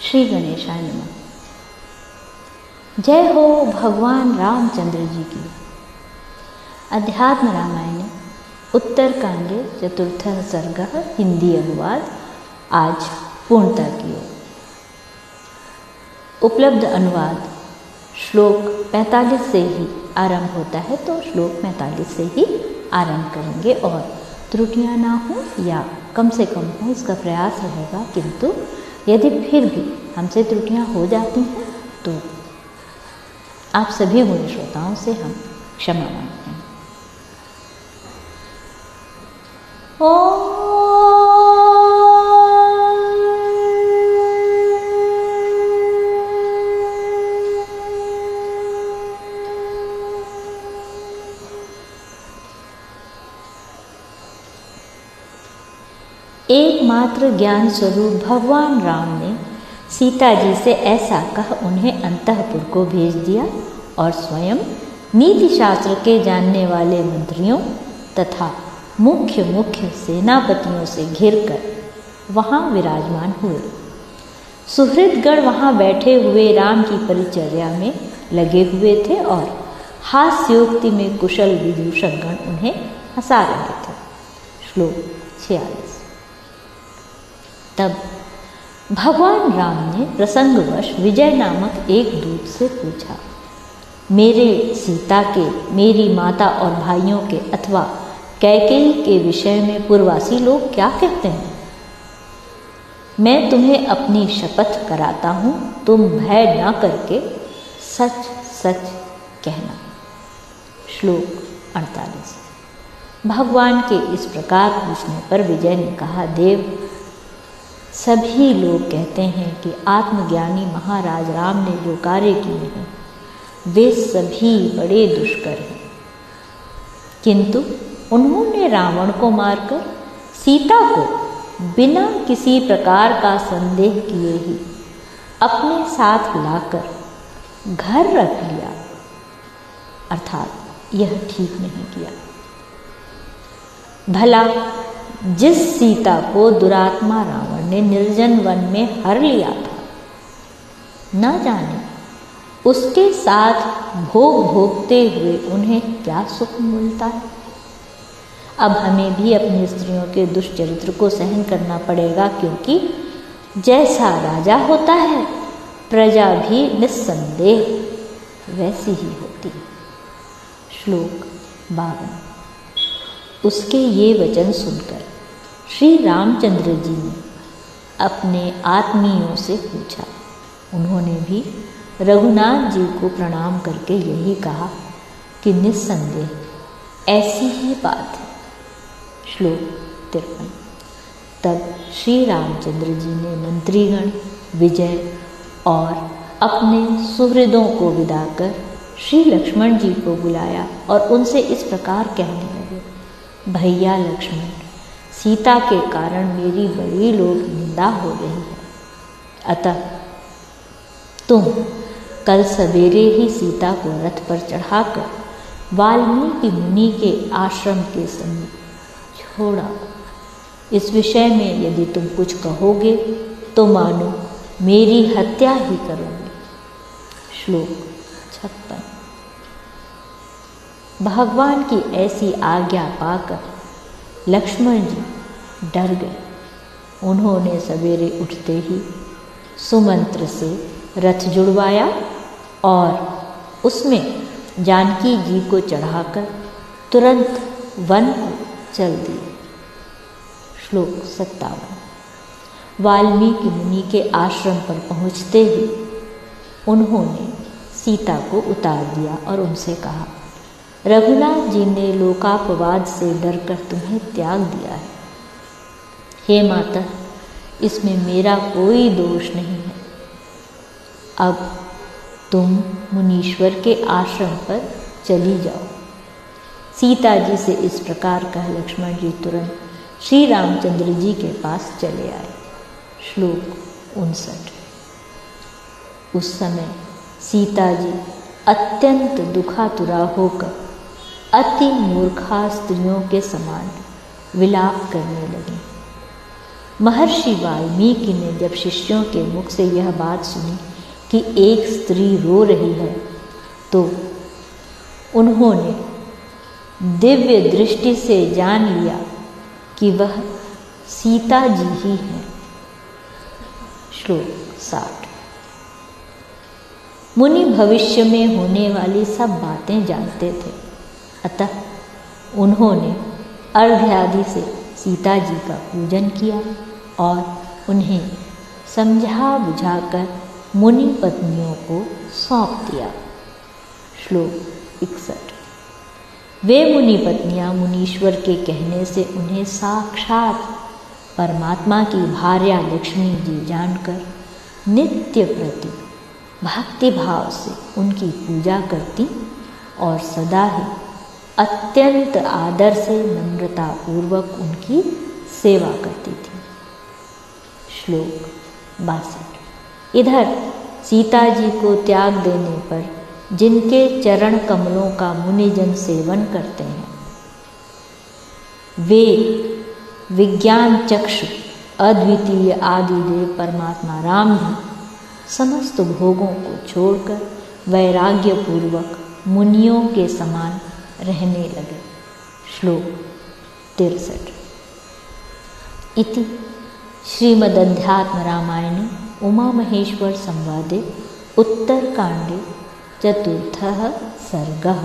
श्री गणेशाय नमः। जय हो भगवान रामचंद्र जी की। अध्यात्म रामायण उत्तरकांडे चतुर्थ सर्गः हिंदी अनुवाद आज पूर्णता की ओर। उपलब्ध अनुवाद श्लोक 45 से ही आरंभ होता है, तो श्लोक 45 से ही आरंभ करेंगे और त्रुटियां ना हो या कम से कम हो इसका प्रयास रहेगा, किंतु यदि फिर भी हमसे त्रुटियां हो जाती हैं तो आप सभी गुणी श्रोताओं से हम क्षमा मांगते हैं। एकमात्र ज्ञान स्वरूप भगवान राम ने सीता जी से ऐसा कह उन्हें अंतःपुर को भेज दिया और स्वयं नीति शास्त्र के जानने वाले मंत्रियों तथा मुख्य सेनापतियों से घिरकर वहां विराजमान हुए। सुहृदगण वहां बैठे हुए राम की परिचर्या में लगे हुए थे और हास्योक्ति में कुशल विदूषकगण उन्हें हंसा रहे थे। श्लोक 46। तब भगवान राम ने प्रसंगवश विजय नामक एक दूत से पूछा, मेरे सीता के, मेरी माता और भाइयों के अथवा कैकेयी के विषय में पूर्ववासी लोग क्या कहते हैं? मैं तुम्हें अपनी शपथ कराता हूं, तुम भय न करके सच सच कहना। श्लोक 48। भगवान के इस प्रकार पूछने पर विजय ने कहा, देव, सभी लोग कहते हैं कि आत्मज्ञानी महाराज राम ने जो कार्य किए हैं वे सभी बड़े दुष्कर हैं, किंतु उन्होंने रावण को मारकर सीता को बिना किसी प्रकार का संदेह किए ही अपने साथ लाकर घर रख लिया, अर्थात यह ठीक नहीं किया। भला जिस सीता को दुरात्मा रावण ने निर्जन वन में हर लिया था, न जाने उसके साथ भोग भोगते हुए उन्हें क्या सुख मिलता है। अब हमें भी अपनी स्त्रियों के दुष्चरित्र को सहन करना पड़ेगा, क्योंकि जैसा राजा होता है प्रजा भी निस्संदेह वैसी ही होती है। श्लोक 52। उसके ये वचन सुनकर श्री रामचंद्र जी ने अपने आत्मीयों से पूछा। उन्होंने भी रघुनाथ जी को प्रणाम करके यही कहा कि निस्संदेह ऐसी ही बात है। श्लोक 53। तब श्री रामचंद्र जी ने मंत्रीगण, विजय और अपने सुहृदों को विदा कर श्री लक्ष्मण जी को बुलाया और उनसे इस प्रकार कहने लगे, भैया लक्ष्मण, सीता के कारण मेरी बड़ी लोग निंदा हो रही है, अतः तुम कल सवेरे ही सीता को रथ पर चढ़ाकर वाल्मीकि मुनि के आश्रम के समीप छोड़ा। इस विषय में यदि तुम कुछ कहोगे तो मानो मेरी हत्या ही करोगे। श्लोक 56। भगवान की ऐसी आज्ञा पाकर लक्ष्मण जी डर गए। उन्होंने सवेरे उठते ही सुमंत्र से रथ जुड़वाया और उसमें जानकी जी को चढ़ाकर तुरंत वन को चल दिए। श्लोक 57। वाल्मीकि मुनि के आश्रम पर पहुँचते ही उन्होंने सीता को उतार दिया और उनसे कहा, रघुनाथ जी ने लोकापवाद से डरकर तुम्हें त्याग दिया है। हे माता, इसमें मेरा कोई दोष नहीं है। अब तुम मुनीश्वर के आश्रम पर चली जाओ। सीता जी से इस प्रकार कह लक्ष्मण जी तुरंत श्री रामचंद्र जी के पास चले आए। श्लोक 59। उस समय सीता जी अत्यंत दुखातुरा होकर अति मूर्खा स्त्रियों के समान विलाप करने लगी। महर्षि वाल्मीकि ने जब शिष्यों के मुख से यह बात सुनी कि एक स्त्री रो रही है, तो उन्होंने दिव्य दृष्टि से जान लिया कि वह सीता जी ही हैं। श्लोक 60। मुनि भविष्य में होने वाली सब बातें जानते थे, अतः उन्होंने अर्घ्यादि से सीता जी का पूजन किया और उन्हें समझा बुझाकर मुनि पत्नियों को सौंप दिया। श्लोक 61। वे मुनि पत्नियां मुनीश्वर के कहने से उन्हें साक्षात परमात्मा की भार्या लक्ष्मी जी जानकर नित्य प्रति भक्ति भाव से उनकी पूजा करती और सदा ही अत्यंत आदर से नम्रता पूर्वक उनकी सेवा करती थी। श्लोक 62। इधर सीता जी को त्याग देने पर जिनके चरण कमलों का मुनिजन सेवन करते हैं, वे विज्ञान चक्षु अद्वितीय आदिदेव परमात्मा राम भी समस्त भोगों को छोड़कर वैराग्य पूर्वक मुनियों के समान रहने लगे। श्लोक 63। इति श्रीमदध्यात्म रामायणे उमा महेश्वर संवादे उत्तरकांडे 4 सर्गः।